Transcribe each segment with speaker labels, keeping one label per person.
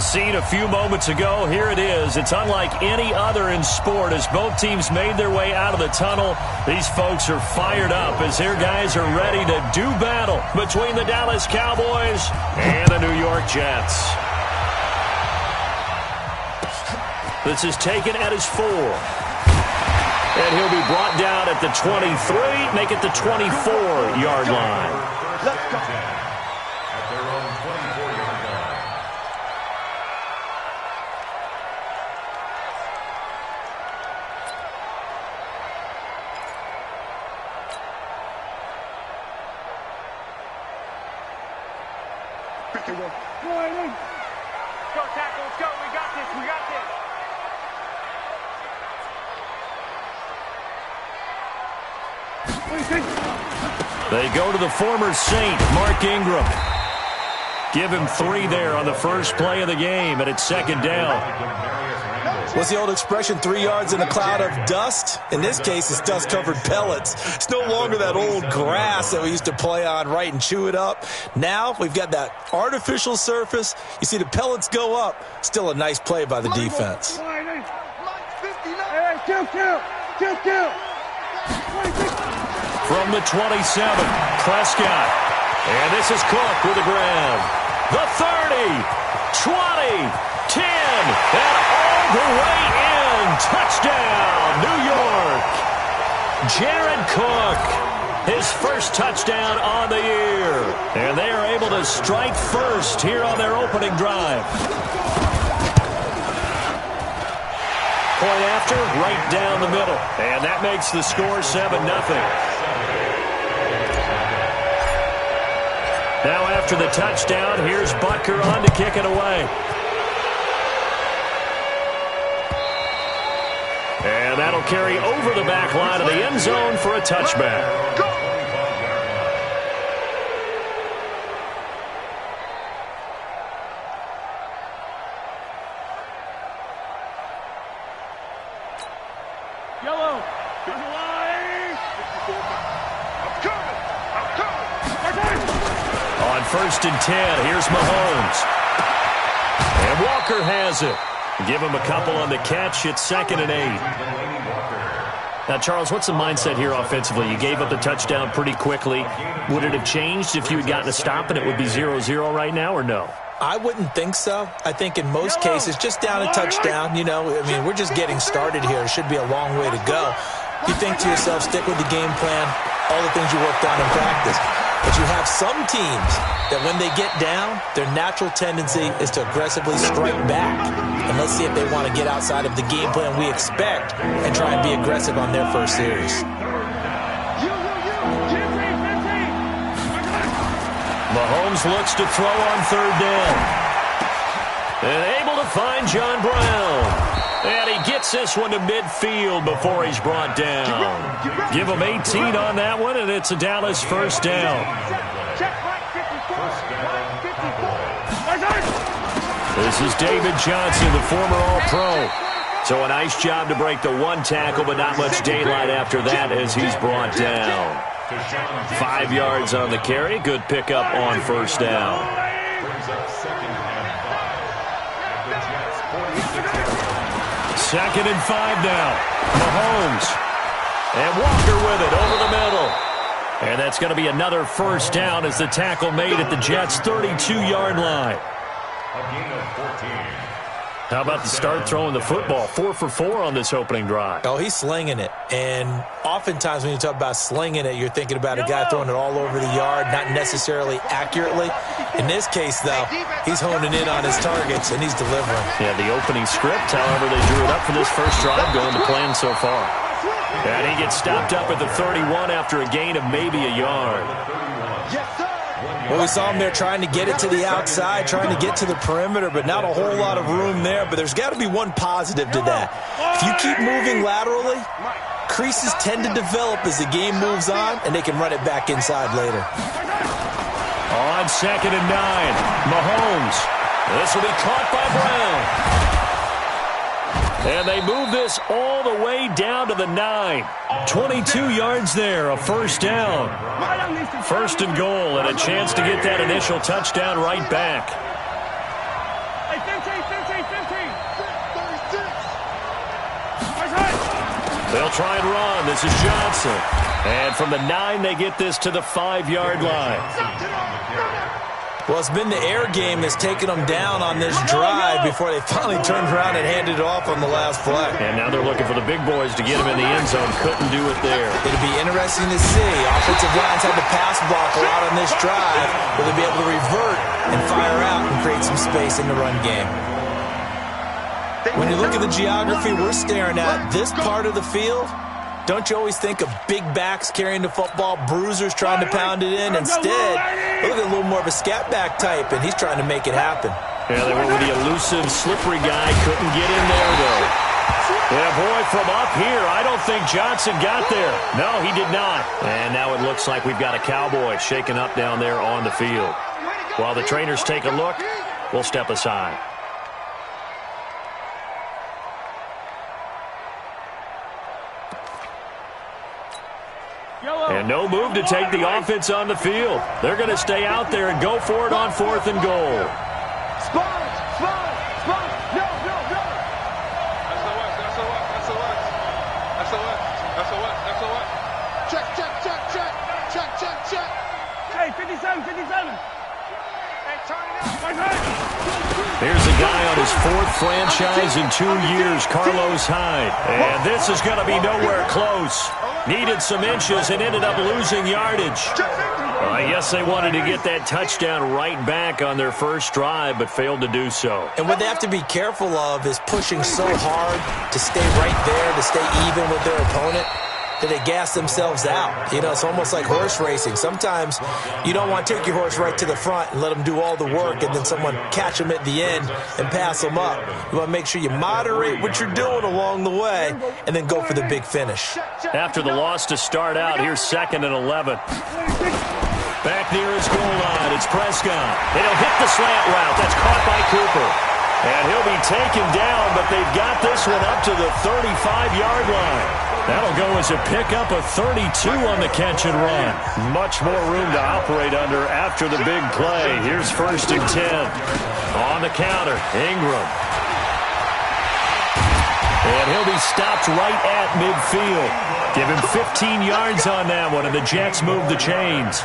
Speaker 1: scene a few moments ago. Here it is. It's unlike any other in sport as both teams made their way out of the tunnel. These folks are fired up as their guys are ready to do battle between the Dallas Cowboys and the New York Jets. This is taken at his 4. And he'll be brought down at the 23, make it the 24-yard line.
Speaker 2: Let's go.
Speaker 3: Go, tackle, let's go. We got this. We got this.
Speaker 1: They go to the former Saint, Mark Ingram. Give him 3 there on the first play of the game, and it's second down.
Speaker 4: What's the old expression, 3 yards in a cloud of dust? In this case, it's dust-covered pellets. It's no longer that old grass that we used to play on, right, and chew it up. Now we've got that artificial surface. You see the pellets go up. Still a nice play by the defense.
Speaker 1: From the 27, Prescott. And this is Cook with the grab. The 30, 20, 10, and all the way in. Touchdown, New York. Jared Cook, his first touchdown on the year. And they are able to strike first here on their opening drive. Point after, right down the middle. And that makes the score 7-0. Now after the touchdown, here's Butker on to kick it away. And that'll carry over the back line of the end zone for a touchback.
Speaker 3: Yellow.
Speaker 1: On 1st and 10, here's Mahomes. And Walker has it. Give him a couple on the catch. It's 2nd and 8. Now, Charles, what's the mindset here offensively? You gave up the touchdown pretty quickly. Would it have changed if you had gotten a stop and it would be 0-0 right now, or no?
Speaker 4: I wouldn't think so. I think in most cases, just down a touchdown, you know, I mean, we're just getting started here. It should be a long way to go. You think to yourself, stick with the game plan, all the things you worked on in practice. But you have some teams that when they get down, their natural tendency is to aggressively strike back. And let's see if they want to get outside of the game plan we expect and try and be aggressive on their first series.
Speaker 1: Mahomes looks to throw on 3rd down. And able to find John Brown. And he gets this one to midfield before he's brought down. Give him 18 on that one, and it's a Dallas first down. This is David Johnson, the former All-Pro. So a nice job to break the 1 tackle, but not much daylight after that as he's brought down. 5 yards on the carry. Good pickup on 1st down. 2nd and 5 now. Mahomes. And Walker with it over the middle. And that's going to be another first down as the tackle made at the Jets' 32-yard line.
Speaker 2: A gain of 14.
Speaker 1: How about the start throwing the football? 4 for 4 on this opening drive.
Speaker 4: Oh, he's slinging it. And oftentimes when you talk about slinging it, you're thinking about a guy throwing it all over the yard, not necessarily accurately. In this case, though, he's honing in on his targets, and he's delivering.
Speaker 1: Yeah, the opening script, however, they drew it up for this first drive, going to plan so far. And he gets stopped up at the 31 after a gain of maybe a yard.
Speaker 4: Well, we saw him there trying to get it to the outside, trying to get to the perimeter, but not a whole lot of room there. But there's got to be one positive to that. If you keep moving laterally, creases tend to develop as the game moves on, and they can run it back inside later.
Speaker 1: On 2nd and 9, Mahomes. This will be caught by Brown. And they move this all the way down to the 9. 22 yards there, a first down. 1st and goal, and a chance to get that initial touchdown right back. They'll try and run. This is Johnson. And from the 9, they get this to the 5-yard line.
Speaker 4: Well, it's been the air game that's taken them down on this drive before they finally turned around and handed it off on the last play.
Speaker 1: And now they're looking for the big boys to get them in the end zone. Couldn't do it there.
Speaker 4: It'll be interesting to see. Offensive lines had to pass block a lot on this drive. Will they be able to revert and fire out and create some space in the run game? When you look at the geography we're staring at, this part of the field, don't you always think of big backs carrying the football, bruisers trying to pound it in? Instead, look at a little more of a scat back type, and he's trying to make it happen.
Speaker 1: Yeah, they went with the elusive, slippery guy. Couldn't get in there, though. Yeah, boy, from up here, I don't think Johnson got there. No, he did not. And now it looks like we've got a Cowboy shaken up down there on the field. While the trainers take a look, we'll step aside. And no move to take the offense on the field. They're going to stay out there and go for it on 4th and goal.
Speaker 3: Spot! No! Check. Hey, 57. Hey, turn it up.
Speaker 1: Here's a guy on his 4th franchise in 2 years, Carlos Hyde. And this is going to be nowhere close. Needed some inches and ended up losing yardage. I guess they wanted to get that touchdown right back on their first drive, but failed to do so.
Speaker 4: And what they have to be careful of is pushing so hard to stay right there, to stay even with their opponent, that they gas themselves out. You know, it's almost like horse racing. Sometimes you don't want to take your horse right to the front and let them do all the work and then someone catch them at the end and pass them up. You want to make sure you moderate what you're doing along the way and then go for the big finish.
Speaker 1: After the loss to start out, here's 2nd and 11. Back near his goal line, it's Prescott. And he'll hit the slant route. That's caught by Cooper. And he'll be taken down, but they've got this one up to the 35-yard line. That'll go as a pickup of 32 on the catch and run. Much more room to operate under after the big play. Here's 1st and 10. On the counter, Ingram. And he'll be stopped right at midfield. Give him 15 yards on that one, and the Jets move the chains.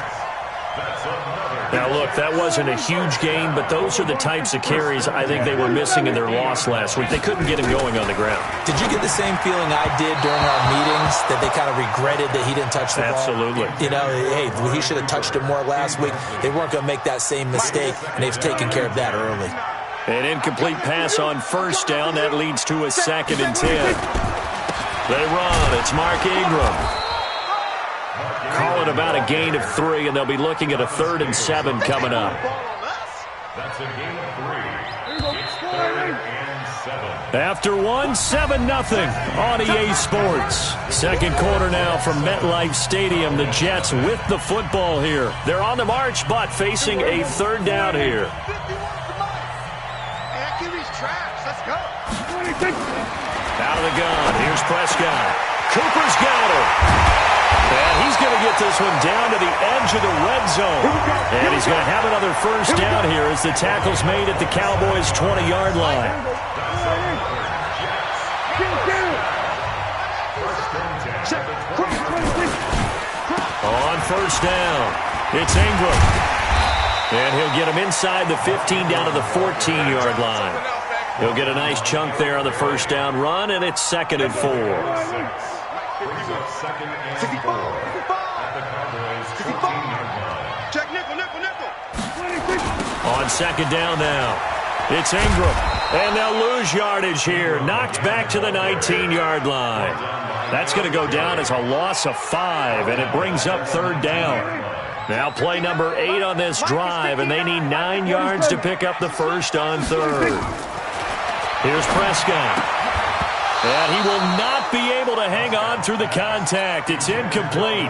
Speaker 1: Now, look, that wasn't a huge gain, but those are the types of carries I think they were missing in their loss last week. They couldn't get him going on the ground.
Speaker 4: Did you get the same feeling I did during our meetings, that they kind of regretted that he didn't touch the ball?
Speaker 1: Absolutely.
Speaker 4: You know, hey, he should have touched it more last week. They weren't going to make that same mistake, and they've taken care of that early.
Speaker 1: An incomplete pass on 1st down. That leads to a 2nd and 10. They run. It's Mark Ingram. Call it about a gain of 3, and they'll be looking at a 3rd and 7 coming up.
Speaker 2: That's a gain of 3. It's 3rd and 7.
Speaker 1: After 7-0 on EA Sports. Second quarter now from MetLife Stadium. The Jets with the football here. They're on the march, but facing a 3rd down here. Out of the gun. Here's Prescott. Cooper's got it. And he's going to get this one down to the edge of the red zone. And he's going to have another 1st down here as the tackle's made at the Cowboys' 20-yard line. On 1st down, it's Ingram. And he'll get him inside the 15 down to the 14-yard line. He'll get a nice chunk there on the 1st down run, and it's 2nd and 4.
Speaker 2: Brings up 2nd and 4 at the Cowboys' 14-yard line.
Speaker 3: Check nickel.
Speaker 1: On 2nd down now, it's Ingram. And they'll lose yardage here. Knocked back to the 19-yard line. That's going to go down as a loss of 5, and it brings up 3rd down. Now play number 8 on this drive, and they need 9 yards to pick up the 1st on 3rd. Here's Prescott. And he will not be able to hang on through the contact. It's incomplete.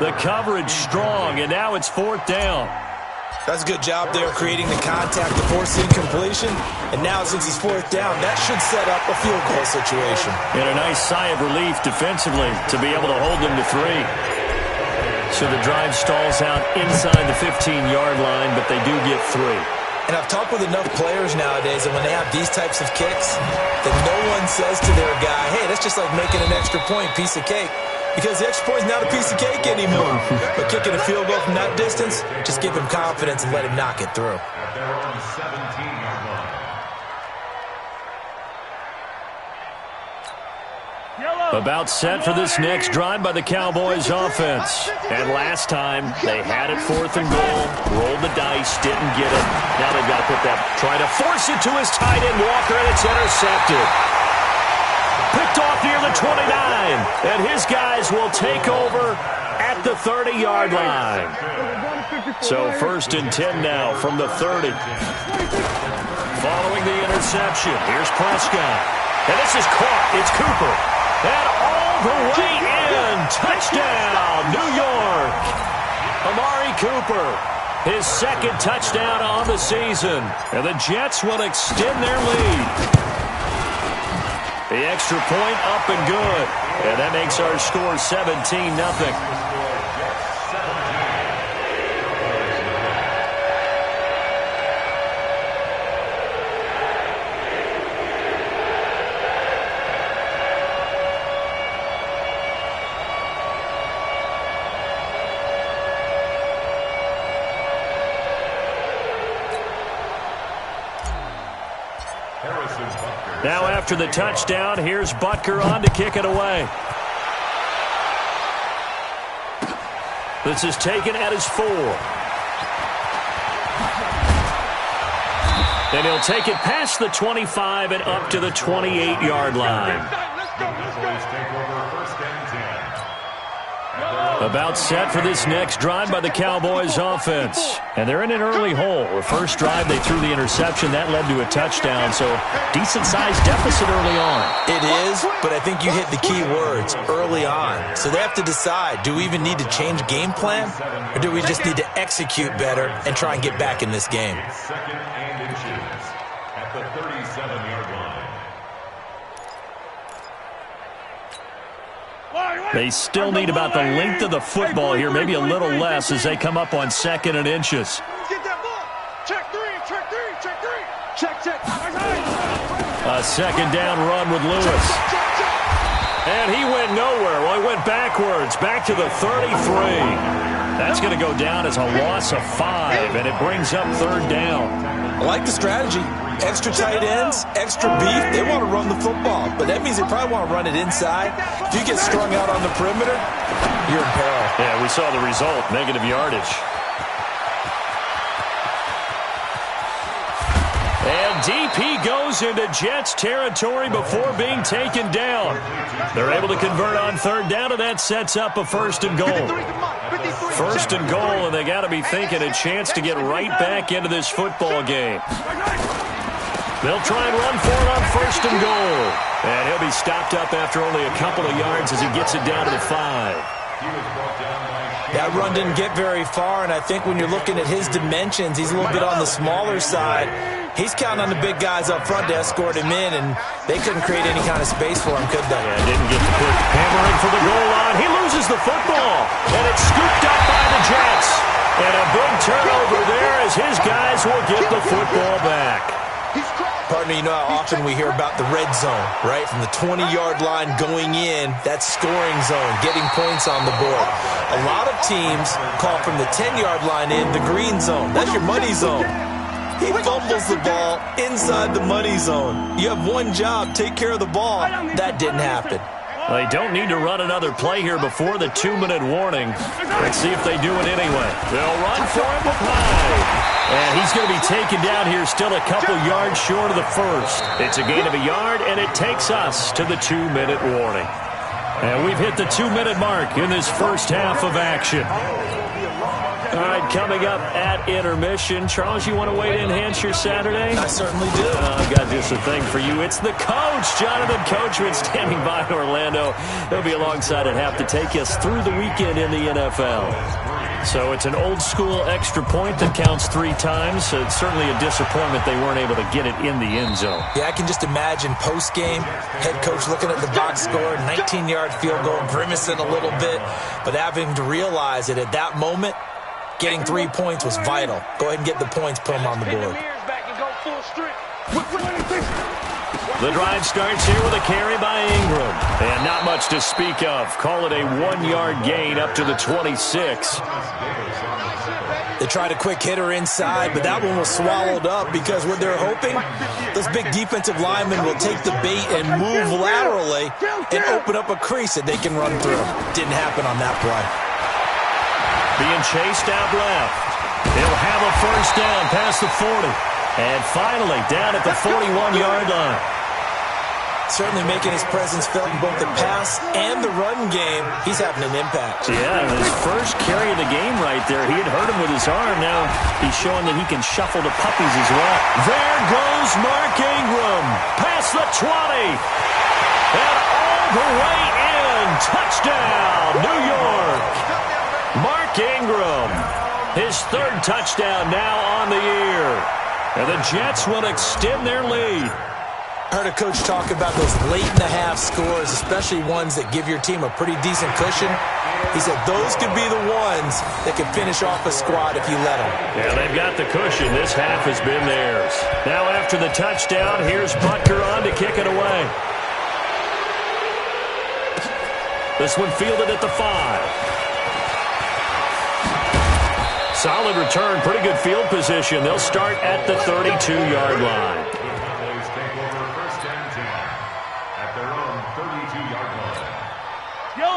Speaker 1: The coverage strong, and now it's 4th down.
Speaker 4: That's a good job there creating the contact to force the incompletion. And now since it's 4th down, that should set up a field goal situation.
Speaker 1: And a nice sigh of relief defensively to be able to hold them to 3. So the drive stalls out inside the 15-yard line, but they do get 3.
Speaker 4: And I've talked with enough players nowadays, and when they have these types of kicks, that no one says to their guy, hey, that's just like making an extra point, piece of cake. Because the extra point is not a piece of cake anymore. But kicking a field goal from that distance, just give him confidence and let him knock it through.
Speaker 2: They're on the 17-yard line.
Speaker 1: About set for this next drive by the Cowboys offense. And last time, they had it 4th and goal, rolled the dice, didn't get it. Now they've got to put that, try to force it to his tight end, Walker, and it's intercepted. Picked off near the 29, and his guys will take over at the 30-yard line. So 1st and 10 now from the 30. Following the interception, here's Prescott. And this is caught. It's Cooper. And all the way in. Touchdown, New York. Amari Cooper, his 2nd touchdown on the season. And the Jets will extend their lead. The extra point up and good. And that makes our score 17-0. Now after the touchdown, here's Butker on to kick it away. This is taken at his 4. And he'll take it past the 25 and up to the 28-yard line. About set for this next drive by the Cowboys offense. And they're in an early hole. The first drive, they threw the interception. That led to a touchdown, so decent-sized deficit early on.
Speaker 4: It is, but I think you hit the key words, early on. So they have to decide, do we even need to change game plan, or do we just need to execute better and try and get back in this game?
Speaker 2: 2nd and inches at the 37-yard line.
Speaker 1: They still need about the length of the football here, maybe a little less as they come up on 2nd and inches.
Speaker 3: Get that ball. Check 3, check 3, check 3. Check.
Speaker 1: A 2nd down run with Lewis. And he went nowhere. Well, he went backwards, back to the 33. That's going to go down as a loss of 5, and it brings up 3rd down.
Speaker 4: I like the strategy. Extra tight ends, extra beef. They want to run the football, but that means they probably want to run it inside. If you get strung out on the perimeter, you're in peril.
Speaker 1: Yeah, we saw the result, negative yardage. And DP goes into Jets territory before being taken down. They're able to convert on 3rd down, and that sets up a 1st and goal. 1st and goal, and they got to be thinking a chance to get right back into this football game. They'll try and run for it on 1st and goal. And he'll be stopped up after only a couple of yards as he gets it down to the 5.
Speaker 4: That run didn't get very far, and I think when you're looking at his dimensions, he's a little bit on the smaller side. He's counting on the big guys up front to escort him in, and they couldn't create any kind of space for him, could they?
Speaker 1: Yeah, didn't get to put hammering for the goal line. He loses the football, and it's scooped up by the Jets. And a big turnover there as his guys will get the football back.
Speaker 4: Partner, you know how often we hear about the red zone, right? From the 20-yard line going in, that's scoring zone, getting points on the board. A lot of teams call from the 10-yard line in the green zone. That's your money zone. He fumbles the ball inside the money zone. You have one job, take care of the ball. That didn't happen.
Speaker 1: They don't need to run another play here before the 2-minute warning. Let's see if they do it anyway. They'll run for it with Hyde. And he's going to be taken down here still a couple yards short of the 1st. It's a gain of a yard, and it takes us to the 2-minute warning. And we've hit the 2-minute mark in this first half of action. All right, coming up at intermission. Charles, you want to weigh in, enhance your Saturday?
Speaker 4: I certainly do.
Speaker 1: I've got just a thing for you. It's the coach, Jonathan Coachman, standing by in Orlando. He'll be alongside at half to take us through the weekend in the NFL. So it's an old-school extra point that counts 3 times. So it's certainly a disappointment they weren't able to get it in the end zone.
Speaker 4: Yeah, I can just imagine post-game, head coach looking at the box score, 19-yard field goal, grimacing a little bit, but having to realize that at that moment, getting 3 points was vital. Go ahead and get the points, put them on the board.
Speaker 3: full strength.
Speaker 1: The drive starts here with a carry by Ingram. And not much to speak of. Call it a 1-yard gain up to the 26.
Speaker 4: They tried a quick hitter inside, but that one was swallowed up because what they're hoping, those big defensive linemen will take the bait and move laterally and open up a crease that they can run through. Didn't happen on that play.
Speaker 1: Being chased out left. He'll have a first down past the 40. And finally down at the 41-yard line.
Speaker 4: Certainly making his presence felt in both the pass and the run game. He's having an impact.
Speaker 1: Yeah, his first carry of the game right there. He had hurt him with his arm. Now he's showing that he can shuffle the puppies as well. There goes Mark Ingram. Past the 20. And all the way in. Touchdown, New York. Mark Ingram. His third touchdown now on the year. And the Jets will extend their lead.
Speaker 4: I heard a coach talk about those late-in-the-half scores, especially ones that give your team a pretty decent cushion. He said those could be the ones that could finish off a squad if you let them.
Speaker 1: Yeah, they've got the cushion. This half has been theirs. Now after the touchdown, here's Butker on to kick it away. This one fielded at the 5. Solid return, pretty good field position. They'll start at the 32-yard line.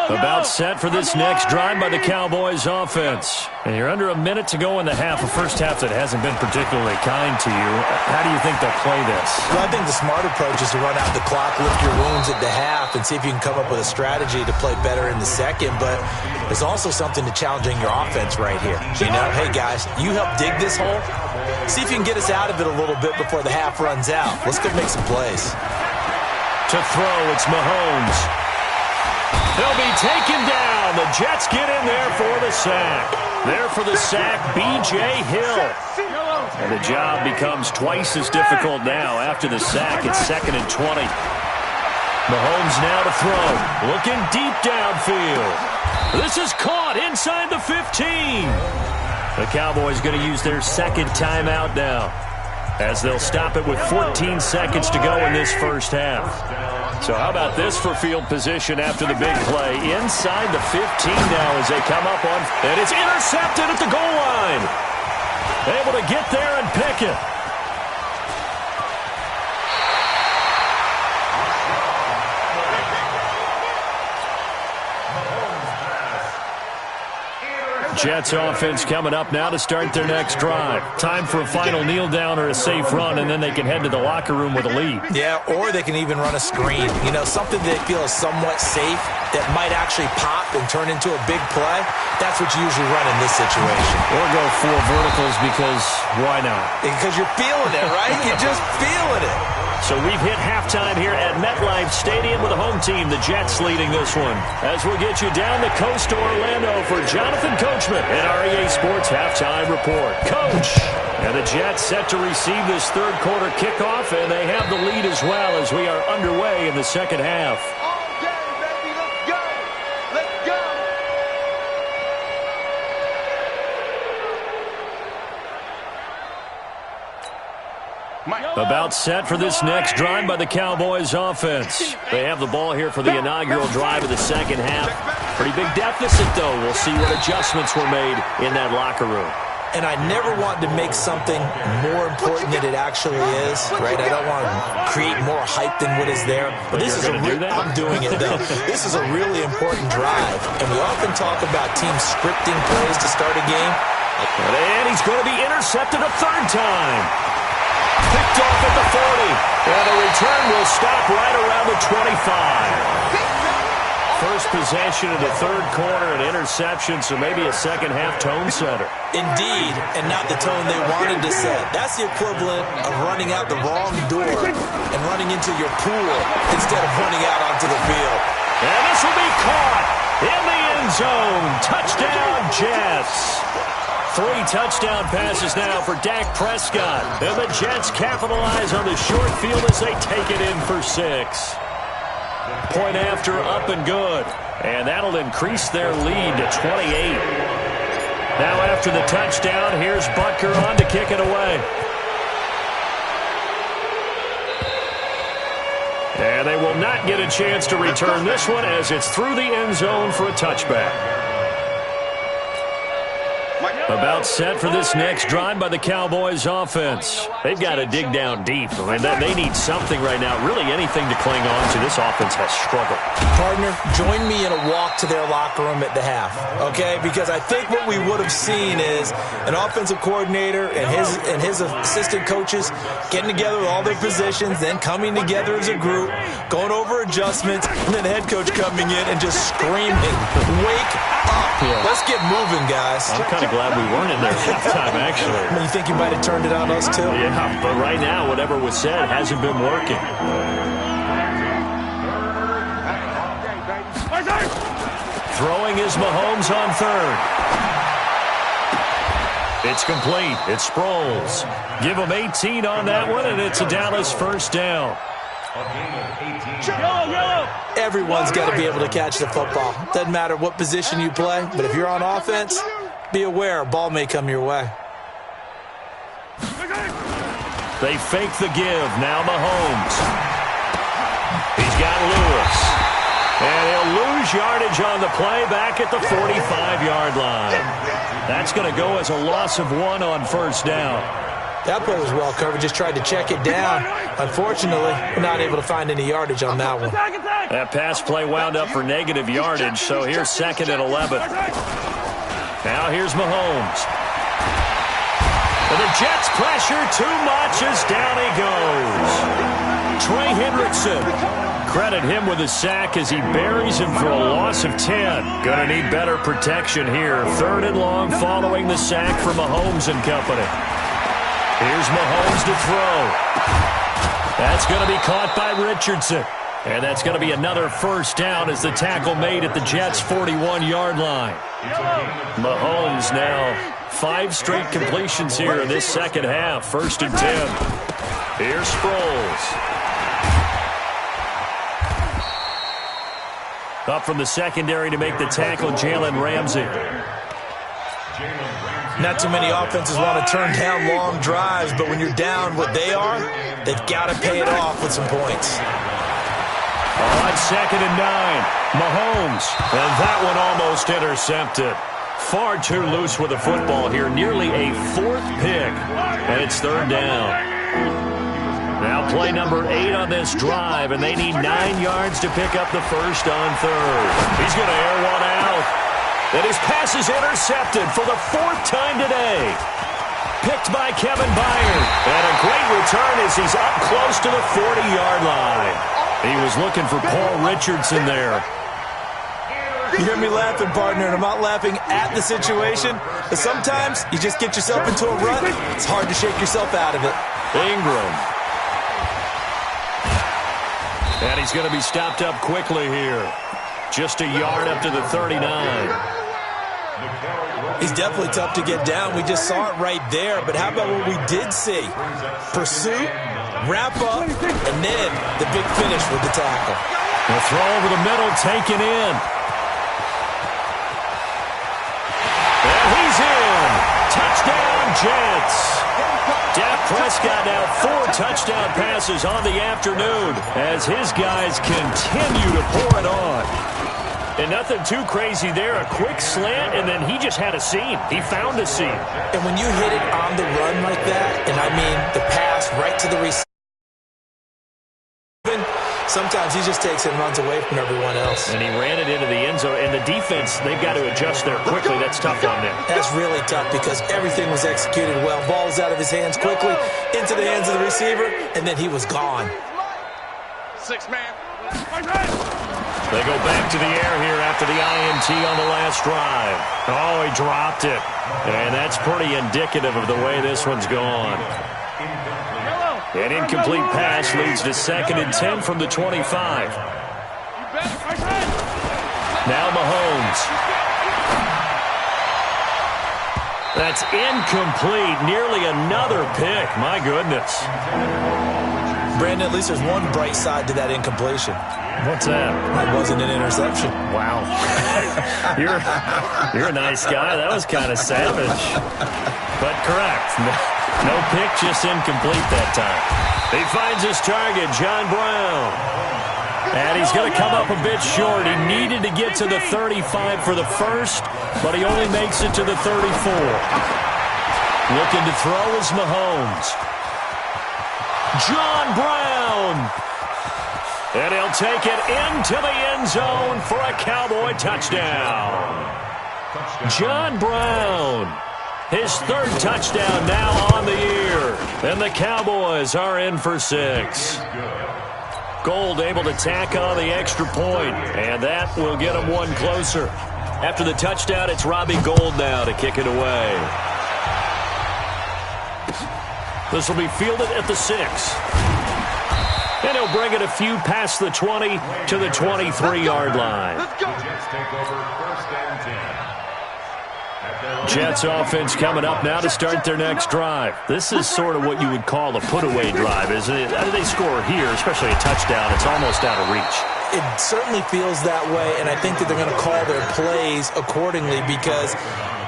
Speaker 1: About set for this next drive by the Cowboys offense. And you're under a minute to go in the half, a first half that hasn't been particularly kind to you. How do you think they'll play this?
Speaker 4: Well, I think the smart approach is to run out the clock, lick your wounds at the half, and see if you can come up with a strategy to play better in the second. But there's also something to challenging your offense right here. You know, hey, guys, you help dig this hole. See if you can get us out of it a little bit before the half runs out. Let's go make some plays.
Speaker 1: To throw, it's Mahomes. They'll be taken down. The Jets get in there for the sack. There for the sack, B.J. Hill. And the job becomes twice as difficult now. After the sack, it's 2nd and 20. Mahomes now to throw. Looking deep downfield. This is caught inside the 15. The Cowboys going to use their second timeout now, as they'll stop it with 14 seconds to go in this first half. So how about this for field position after the big play? Inside the 15 now as they come up on, and it's intercepted at the goal line. Able to get there and pick it. Jets offense coming up now to start their next drive. Time for a final kneel down or a safe run, and then they can head to the locker room with a lead.
Speaker 4: Yeah, or they can even run a screen. You know, something they feel is somewhat safe that might actually pop and turn into a big play. That's what you usually run in this situation.
Speaker 1: Or go 4 verticals because why not?
Speaker 4: Because you're feeling it, right? You're just feeling it.
Speaker 1: So we've hit halftime here at MetLife Stadium with the home team, the Jets, leading this one. As we'll get you down the coast to Orlando for Jonathan Coachman and our EA Sports Halftime Report. Coach! And the Jets set to receive this third quarter kickoff, and they have the lead as well as we are underway in the second half. About set for this next drive by the Cowboys offense. They have the ball here for the inaugural drive of the second half. Pretty big deficit, though. We'll see what adjustments were made in that locker room.
Speaker 4: And I never want to make something more important than it actually is, right? I don't want to create more hype than what is there. But this is I'm doing it, though. This is a really important drive. And we often talk about teams scripting plays to start a game.
Speaker 1: And he's going to be intercepted a third time. Picked off at the 40. And the return will stop right around the 25. First possession of the third quarter, an interception, so maybe a second-half tone setter.
Speaker 4: Indeed, and not the tone they wanted to set. That's the equivalent of running out the wrong door and running into your pool instead of running out onto the field.
Speaker 1: And this will be caught in the end zone. Touchdown, Jets. 3 touchdown passes now for Dak Prescott. And the Jets capitalize on the short field as they take it in for 6. Point after, up and good. And that'll increase their lead to 28. Now after the touchdown, here's Butker on to kick it away. And they will not get a chance to return this one as it's through the end zone for a touchback. About set for this next drive by the Cowboys offense. They've got to dig down deep. I mean, they need something right now, really anything to cling on to. This offense has struggled.
Speaker 4: Partner, join me in a walk to their locker room at the half, okay? Because I think what we would have seen is an offensive coordinator and his assistant coaches getting together with all their positions, then coming together as a group, going over adjustments, and then the head coach coming in and just screaming, "Wake up. Yeah. Let's get moving, guys."
Speaker 1: I'm kind of glad we weren't in there halftime, actually.
Speaker 4: You think you might have turned it on us, too?
Speaker 1: Yeah, but right now, whatever was said hasn't been working. Throwing is Mahomes on third. It's complete. It's Sproles. Give him 18 on that one, and it's a Dallas first down.
Speaker 4: Everyone's got to be able to catch the football. Doesn't matter what position you play, but if you're on offense, be aware a ball may come your way.
Speaker 1: They fake the give. Now Mahomes. He's got Lewis. And he'll lose yardage on the play back at the 45-yard line. That's going to go as a loss of 1 on first down.
Speaker 4: That play was well covered. Just tried to check it down. Unfortunately, we're not able to find any yardage on that one.
Speaker 1: That pass play wound up for negative yardage, so here's 2nd and 11. Now here's Mahomes. And the Jets pressure too much as down he goes. Trey Hendrickson. Credit him with a sack as he buries him for a loss of 10. Gonna need better protection here. 3rd and long following the sack for Mahomes and company. Here's Mahomes to throw. That's going to be caught by Richardson. And that's going to be another first down as the tackle made at the Jets' 41-yard line. Mahomes now 5 straight completions here in this second half. 1st and 10. Here's Sproles. Up from the secondary to make the tackle, Jalen Ramsey.
Speaker 4: Not too many offenses want to turn down long drives, but when you're down what they are, they've got to pay it off with some points.
Speaker 1: On 2nd and 9, Mahomes, and that one almost intercepted. Far too loose with the football here, nearly a 4th pick, and it's 3rd down. Now play number 8 on this drive, and they need 9 yards to pick up the first on 3rd. He's going to air one out. And his pass is intercepted for the 4th time today. Picked by Kevin Byard. And a great return as he's up close to the 40-yard line. He was looking for Paul Richardson there.
Speaker 4: You hear me laughing, partner, and I'm not laughing at the situation. But sometimes you just get yourself into a rut. It's hard to shake yourself out of it.
Speaker 1: Ingram. And he's going to be stopped up quickly here. Just a yard up to the 39.
Speaker 4: He's definitely tough to get down. We just saw it right there. But how about what we did see? Pursuit, wrap up, and then the big finish with the tackle.
Speaker 1: The throw over the middle taken in. And he's in. Touchdown, Jets. Dak Prescott now 4 touchdown passes on the afternoon as his guys continue to pour it on. And nothing too crazy there. A quick slant, and then he just had a seam. He found a seam.
Speaker 4: And when you hit it on the run like that, and I mean the pass right to the receiver, sometimes he just takes it and runs away from everyone else.
Speaker 1: And he ran it into the end zone. And the defense, they've got to adjust there quickly. That's tough on them.
Speaker 4: That's really tough because everything was executed well. Ball was out of his hands quickly, into the hands of the receiver, and then he was gone.
Speaker 3: 6-man.
Speaker 1: They go back to the air here after the INT on the last drive. Oh, he dropped it. And that's pretty indicative of the way this one's gone. An incomplete pass leads to 2nd and 10 from the 25. Now Mahomes. That's incomplete. Nearly another pick. My goodness.
Speaker 4: Brandon, at least there's one bright side to that incompletion.
Speaker 1: What's that?
Speaker 4: It wasn't an interception.
Speaker 1: Wow. You're a nice guy. That was kind of savage. But correct. No pick, just incomplete that time. He finds his target, John Brown. And he's going to come up a bit short. He needed to get to the 35 for the first, but he only makes it to the 34. Looking to throw is Mahomes. John Brown. And he'll take it into the end zone for a Cowboy touchdown. John Brown. His third touchdown now on the year. And the Cowboys are in for 6. Gold able to tack on the extra point, and that will get him one closer. After the touchdown, it's Robbie Gould now to kick it away. This will be fielded at the 6. And he'll bring it a few past the 20 to the 23-yard line. Jets offense coming up now to start their next drive. This is sort of what you would call a put-away drive, isn't it? They score here, especially a touchdown. It's almost out of reach.
Speaker 4: It certainly feels that way, and I think that they're going to call their plays accordingly because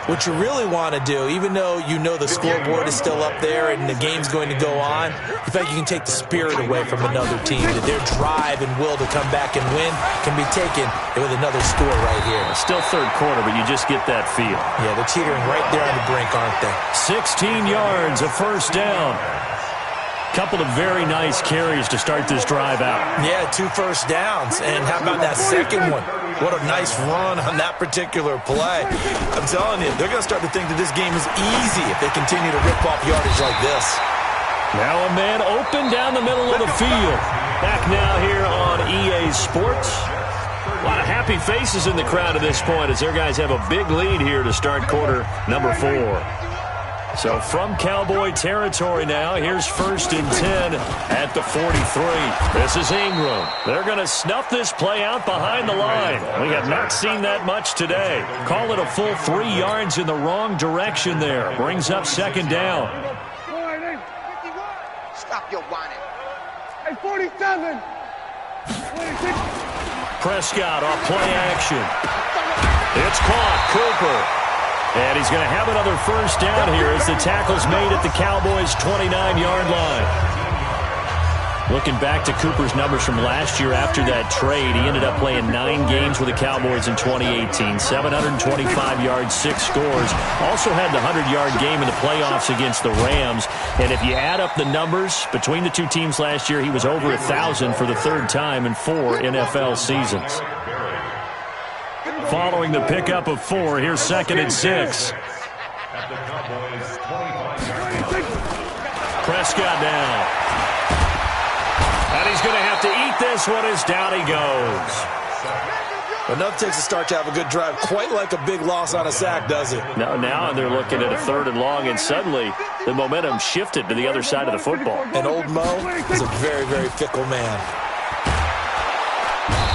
Speaker 4: what you really want to do, even though you know the scoreboard is still up there and the game's going to go on, in fact, you can take the spirit away from another team. That their drive and will to come back and win can be taken with another score right here.
Speaker 1: Still third quarter, but you just get that feel.
Speaker 4: Yeah, they're teetering right there on the brink, aren't they?
Speaker 1: 16 yards, a first down. Couple of very nice carries to start this drive out.
Speaker 4: Yeah, 2 first downs. And how about that second one? What a nice run on that particular play. I'm telling you, they're going to start to think that this game is easy if they continue to rip off yardage like this.
Speaker 1: Now a man open down the middle of the field. Back now here on EA Sports. A lot of happy faces in the crowd at this point as their guys have a big lead here to start quarter number 4. So from Cowboy territory now, here's 1st and 10 at the 43. This is Ingram. They're going to snuff this play out behind the line. We have not seen that much today. Call it a full 3 yards in the wrong direction there. Brings up 2nd down.
Speaker 3: Stop your whining. Hey, 47. 26.
Speaker 1: Prescott off play action. It's caught. Cooper. And he's going to have another first down here as the tackle's made at the Cowboys' 29-yard line. Looking back to Cooper's numbers from last year after that trade, he ended up playing 9 games with the Cowboys in 2018. 725 yards, 6 scores. Also had the 100-yard game in the playoffs against the Rams. And if you add up the numbers between the two teams last year, he was over 1,000 for the 3rd time in 4 NFL seasons. Following the pickup of 4, here's 2nd and 6. Prescott down. And he's going to have to eat this one as down he goes.
Speaker 4: Enough takes a start to have a good drive. Quite like a big loss on a sack, does it?
Speaker 1: Now they're looking at a 3rd and long, and suddenly the momentum shifted to the other side of the football.
Speaker 4: And old Mo is a very, very fickle man.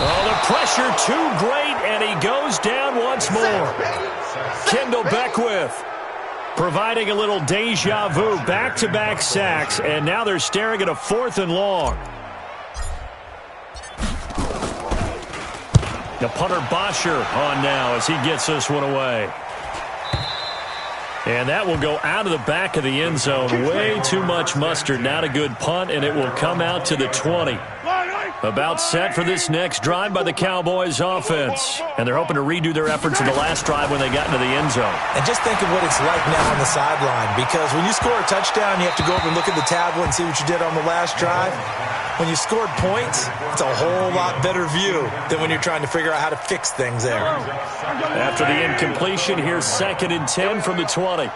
Speaker 1: Oh, the pressure too great, and he goes down once more. Kendall Beckwith providing a little deja vu, back-to-back sacks, and now they're staring at a 4th and long. The punter Bosher on now as he gets this one away. And that will go out of the back of the end zone. Way too much mustard. Not a good punt, and it will come out to the 20. About set for this next drive by the Cowboys offense. And they're hoping to redo their efforts in the last drive when they got into the end zone.
Speaker 4: And just think of what it's like now on the sideline. Because when you score a touchdown, you have to go over and look at the tablet and see what you did on the last drive. When you scored points, it's a whole lot better view than when you're trying to figure out how to fix things there.
Speaker 1: After the incompletion, here's 2nd and 10 from the 20.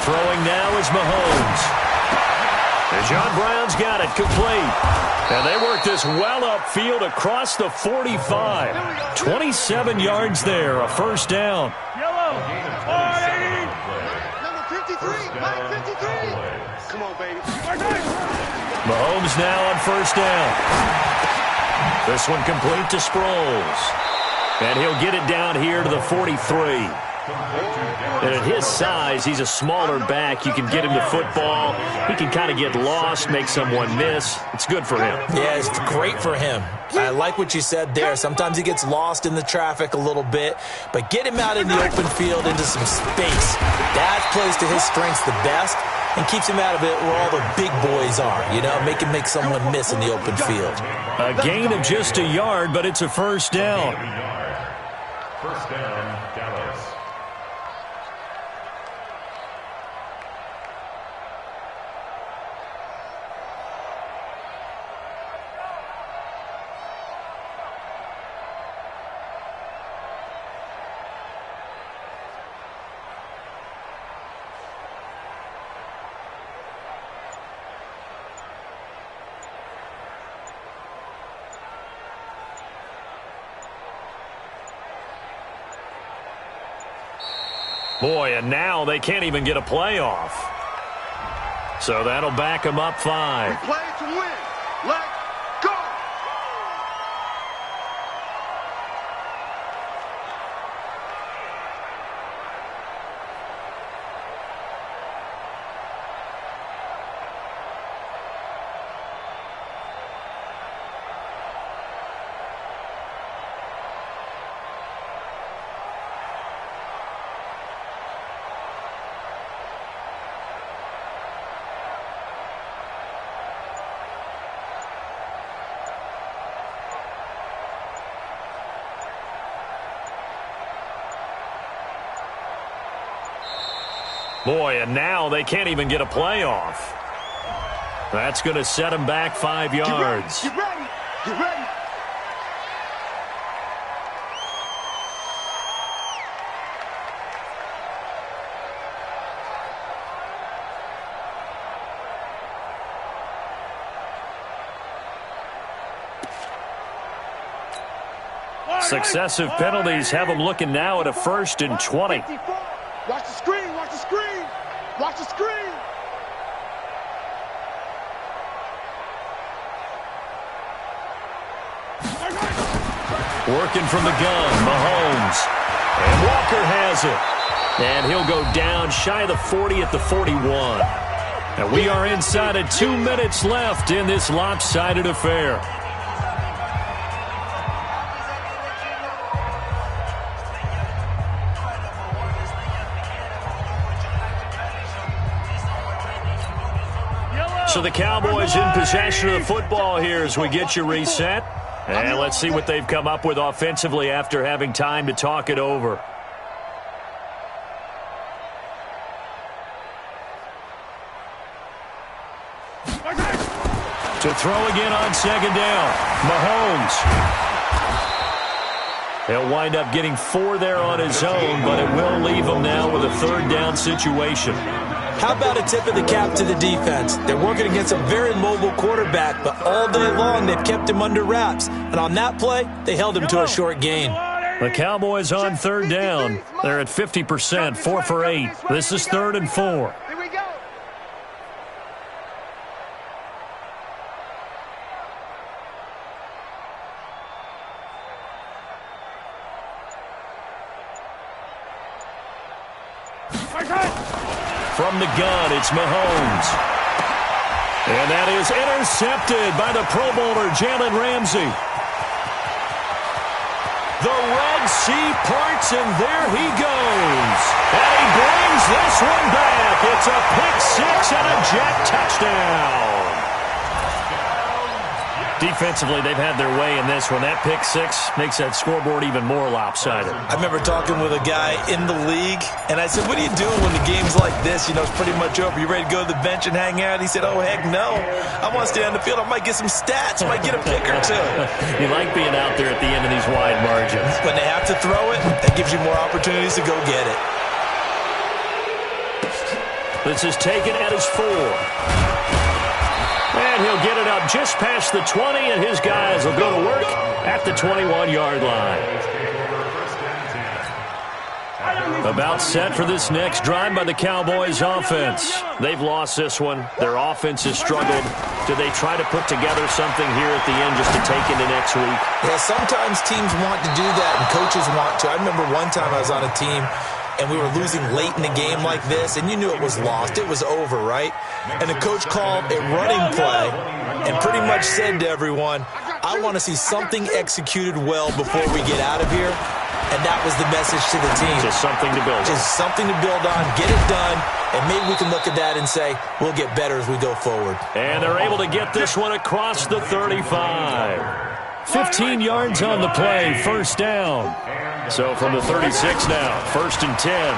Speaker 1: Throwing now is Mahomes. And John Brown's got it complete. And they work this well upfield across the 45. 27 yards there, a first down.
Speaker 3: Yellow. Number 53. Mike 53. Come on, baby.
Speaker 1: Mahomes now on first down. This one complete to Sproles. And he'll get it down here to the 43. And at his size, he's a smaller back. You can get him to football. He can kind of get lost, make someone miss. It's good for him.
Speaker 4: Yeah, it's great for him. I like what you said there. Sometimes he gets lost in the traffic a little bit, but get him out in the open field into some space. That plays to his strengths the best. and keeps him out of it where all the big boys are, you know, make someone miss in the open field.
Speaker 1: A gain of just a yard, but it's a first down.
Speaker 2: First down, Dallas.
Speaker 1: Boy, and now they can't even get a playoff. So that'll back them up 5.
Speaker 3: We play to win. Let's go.
Speaker 1: Boy, and now they can't even get a playoff. That's going to set them back 5 yards.
Speaker 3: Get ready. Get ready.
Speaker 1: Successive penalties have them looking now at a 1st and 20.
Speaker 3: Watch the screen. Watch the screen. Watch the screen.
Speaker 1: Working from the gun, Mahomes. And Walker has it. And he'll go down shy of the 40 at the 41. And we are inside of 2 minutes left in this lopsided affair. So the Cowboys in possession of the football here as we get you reset. And let's see what they've come up with offensively after having time to talk it over. To throw again on 2nd down, Mahomes. He'll wind up getting 4 there on his own, but it will leave him now with a 3rd down situation.
Speaker 4: How about a tip of the cap to the defense? They're working against a very mobile quarterback, but all day long they've kept him under wraps. And on that play, they held him to a short gain.
Speaker 1: The Cowboys on 3rd down. They're at 50%, 4 for 8. This is 3rd and 4.
Speaker 3: Here we go.
Speaker 1: From the gun, it's Mahomes. And that is intercepted by the Pro Bowler, Jalen Ramsey. The Red Sea parts, and there he goes. And he brings this one back. It's a pick-6 and a jet touchdown. Defensively, they've had their way in this one. That pick-6 makes that scoreboard even more lopsided.
Speaker 4: I remember talking with a guy in the league, and I said, what are you doing when the game's like this? You know, it's pretty much over. You ready to go to the bench and hang out? He said, oh, heck no. I want to stay on the field. I might get some stats. I might get a pick or two.
Speaker 1: You like being out there at the end of these wide margins.
Speaker 4: When they have to throw it, that gives you more opportunities to go get it.
Speaker 1: This is taken at his 4. And he'll get it up just past the 20, and his guys will go to work at the 21-yard line. About set for this next drive by the Cowboys offense. They've lost this one. Their offense has struggled. Do they try to put together something here at the end just to take into next week?
Speaker 4: Yeah, sometimes teams want to do that, and coaches want to. I remember one time I was on a team, and we were losing late in the game like this, and you knew it was lost. It was over, right? And the coach called a running play and pretty much said to everyone, I want to see something executed well before we get out of here. And that was the message to the team.
Speaker 1: Just something to build on.
Speaker 4: Just something to build on, get it done, and maybe we can look at that and say, we'll get better as we go forward.
Speaker 1: And they're able to get this one across the 35. 15 yards on the play, first down. So from the 36 now, 1st and 10.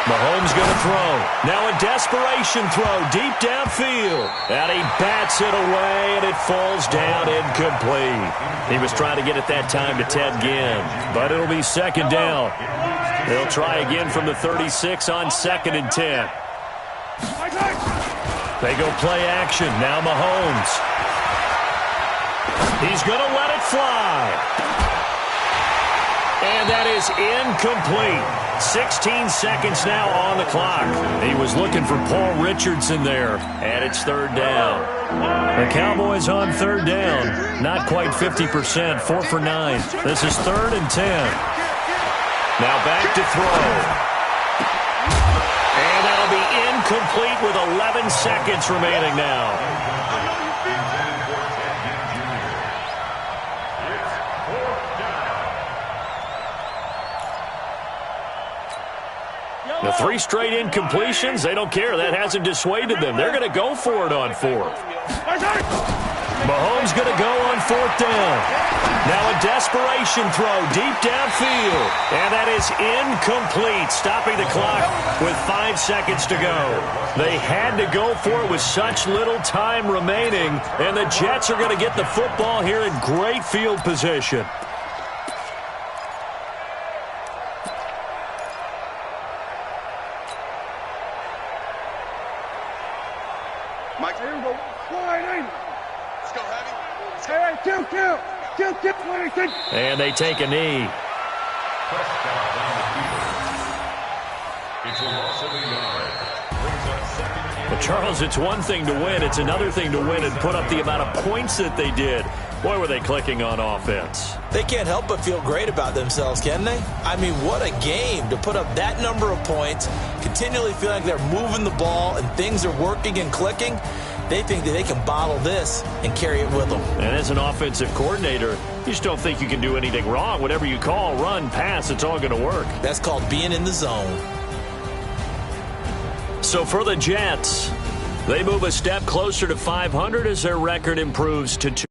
Speaker 1: Mahomes going to throw. Now a desperation throw deep downfield. And he bats it away, and it falls down incomplete. He was trying to get it that time to Ted Ginn, but it'll be 2nd down. They'll try again from the 36 on 2nd and 10. They go play action. Now Mahomes. He's going to let it fly. And that is incomplete. 16 seconds now on the clock. He was looking for Paul Richardson there, and it's 3rd down. The Cowboys on 3rd down. Not quite 50%, 4 for 9. This is 3rd and 10. Now back to throw. And that'll be incomplete with 11 seconds remaining now. The 3 straight incompletions, they don't care. That hasn't dissuaded them. They're going to go for it on 4th. Mahomes going to go on 4th down. Now a desperation throw deep downfield. And that is incomplete, stopping the clock with 5 seconds to go. They had to go for it with such little time remaining. And the Jets are going to get the football here in great field position. And they take a knee. Well, Charles, it's one thing to win. It's another thing to win and put up the amount of points that they did. Boy, were they clicking on offense.
Speaker 4: They can't help but feel great about themselves, can they? I mean, what a game to put up that number of points, continually feel like they're moving the ball and things are working and clicking. They think that they can bottle this and carry it with them.
Speaker 1: And as an offensive coordinator, you just don't think you can do anything wrong. Whatever you call, run, pass, it's all going to work.
Speaker 4: That's called being in the zone.
Speaker 1: So for the Jets, they move a step closer to 500 as their record improves to 2.